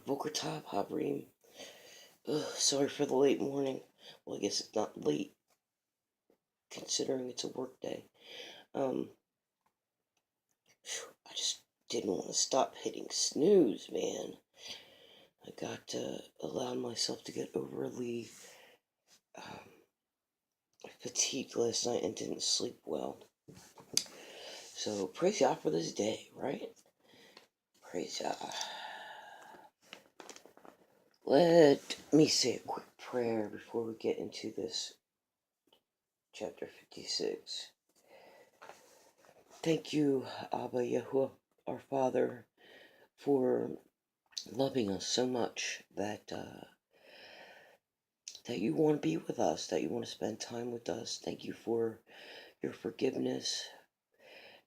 Boker Havrim. Sorry for the late morning. Well, I guess it's not late, considering it's a work day. I just didn't want to stop hitting snooze, man. I got allowed myself to get overly fatigued last night and didn't sleep well. So praise God for this day, right? Praise God. Let me say a quick prayer before we get into this chapter 56. Thank you, Abba Yahuwah, our Father, for loving us so much that you want to be with us, that you want to spend time with us. Thank you for your forgiveness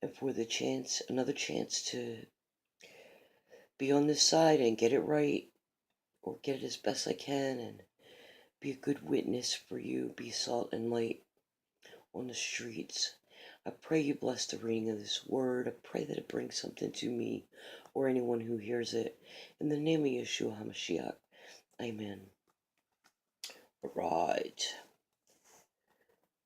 and for the chance, another chance to be on this side and get it right, or get it as best I can, and be a good witness for you, be salt and light on the streets. I pray you bless the reading of this word. I pray that it brings something to me or anyone who hears it. In the name of Yeshua HaMashiach, amen. Right.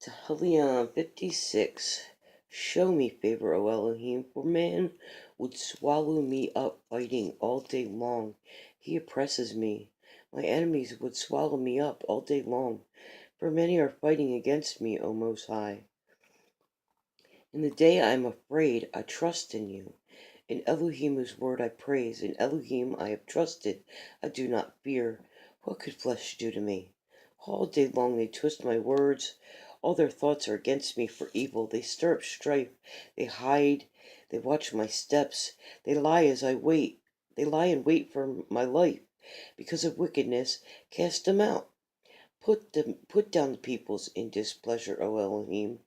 Tehillim 56. Show me favor, O Elohim, for man would swallow me up fighting all day long. He oppresses me. My enemies would swallow me up all day long, for many are fighting against me, O Most High. In the day I am afraid, I trust in you. In Elohim whose word I praise, in Elohim I have trusted, I do not fear. What could flesh do to me? All day long they twist my words. All their thoughts are against me for evil. They stir up strife. They hide. They watch my steps. They lie as I wait. They lie in wait for my life. Because of wickedness, cast them out. Put down the peoples in displeasure, O Elohim.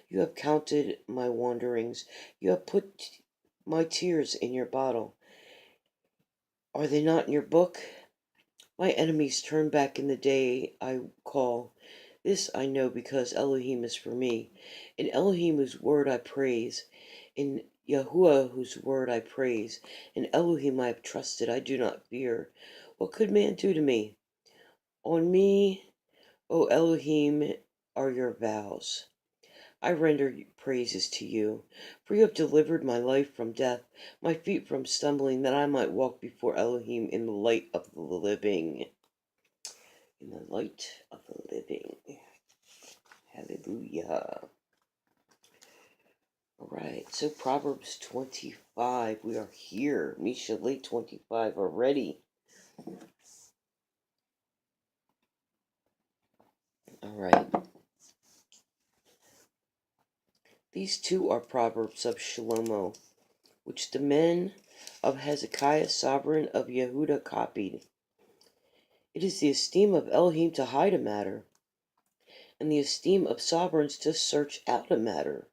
You have counted my wanderings. You have put my tears in your bottle. Are they not in your book? My enemies turn back in the day I call. This I know because Elohim is for me. In Elohim whose word I praise. In Yahuwah whose word I praise. In Elohim I have trusted. I do not fear. What could man do to me? On me, O Elohim, are your vows. I render praises to you, for you have delivered my life from death, my feet from stumbling, that I might walk before Elohim in the light of the living. In the light of the living. Hallelujah. Alright, so Proverbs 25. We are here. Misha late 25 already. Alright. These two are Proverbs of Shlomo, which the men of Hezekiah, sovereign of Yehuda, copied. It is the esteem of Elohim to hide a matter, and the esteem of sovereigns to search out a matter.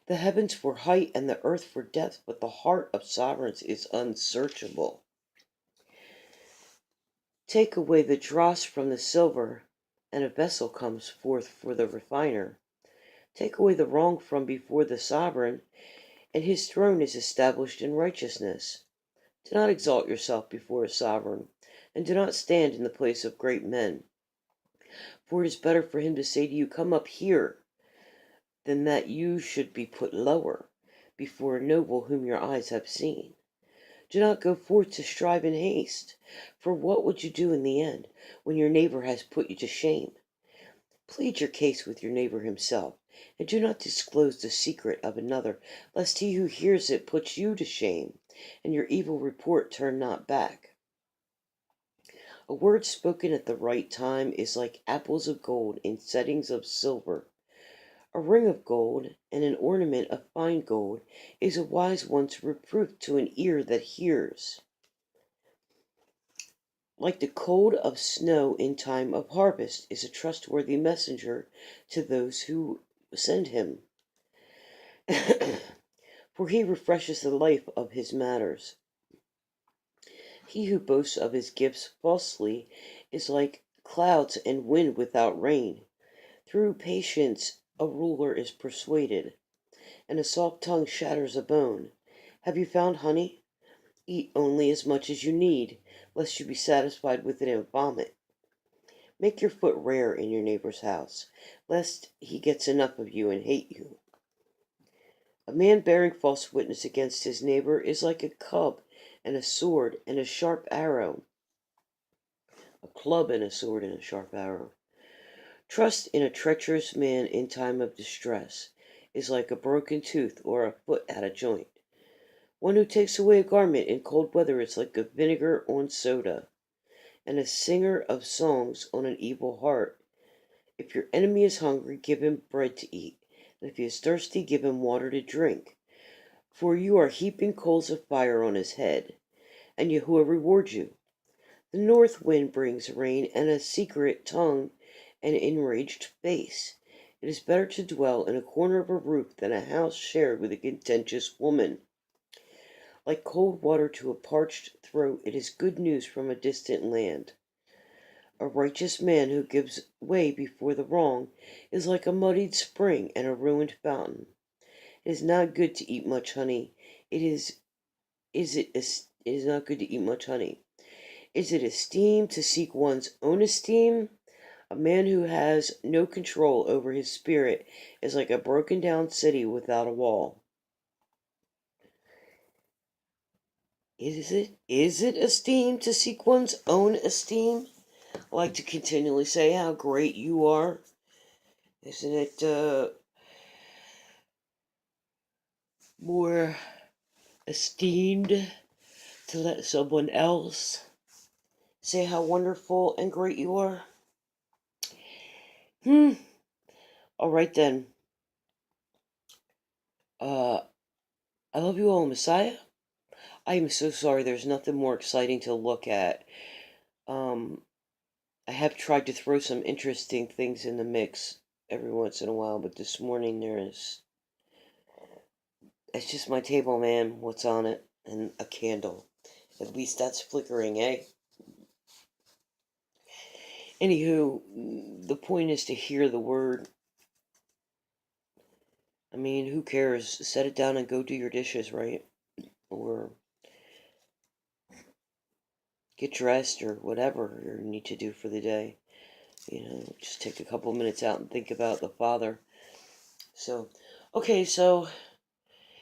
The heavens for height and the earth for depth, but the heart of sovereigns is unsearchable. Take away the dross from the silver, and a vessel comes forth for the refiner. Take away the wrong from before the sovereign, and his throne is established in righteousness. Do not exalt yourself before a sovereign, and do not stand in the place of great men. For it is better for him to say to you, come up here, than that you should be put lower before a noble whom your eyes have seen. Do not go forth to strive in haste, for what would you do in the end, when your neighbor has put you to shame? Plead your case with your neighbor himself, and do not disclose the secret of another, lest he who hears it puts you to shame, and your evil report turn not back. A word spoken at the right time is like apples of gold in settings of silver. A ring of gold and an ornament of fine gold is a wise one's reproof to an ear that hears. Like the cold of snow in time of harvest is a trustworthy messenger to those who send him. For he refreshes the life of his matters. He who boasts of his gifts falsely is like clouds and wind without rain. Through patience a ruler is persuaded, and a soft tongue shatters a bone. Have you found honey? Eat only as much as you need, lest you be satisfied with it and vomit. Make your foot rare in your neighbor's house, lest he gets enough of you and hate you. A man bearing false witness against his neighbor is like a cub and a sword and a sharp arrow. A club and a sword and a sharp arrow. Trust in a treacherous man in time of distress is like a broken tooth or a foot out of joint. One who takes away a garment in cold weather is like a vinegar on soda, and a singer of songs on an evil heart. If your enemy is hungry, give him bread to eat, and if he is thirsty, give him water to drink. For you are heaping coals of fire on his head, and Yahuwah rewards you. The north wind brings rain, and a secret tongue, an enraged face. It is better to dwell in a corner of a roof than a house shared with a contentious woman. Like cold water to a parched throat, it is good news from a distant land. A righteous man who gives way before the wrong is like a muddied spring and a ruined fountain. It is not good to eat much honey. It is not good to eat much honey. Is it esteem to seek one's own esteem? A man who has no control over his spirit is like a broken down city without a wall. Is it esteem to seek one's own esteem? I like to continually say how great you are. Isn't it more esteemed to let someone else say how wonderful and great you are? All right then. I love you all, Messiah. I am so sorry. There's nothing more exciting to look at. Um, I have tried to throw some interesting things in the mix every once in a while, but this morning it's just my table, man. What's on it? And a candle. At least that's flickering, eh? Anywho, the point is to hear the word. I mean, who cares? Set it down and go do your dishes, right? Or get dressed or whatever you need to do for the day. Just take a couple minutes out and think about the Father. So, okay, so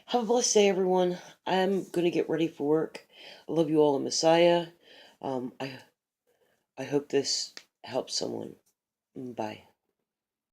have a blessed day, everyone. I'm going to get ready for work. I love you all in Messiah. I hope this helps someone. Bye.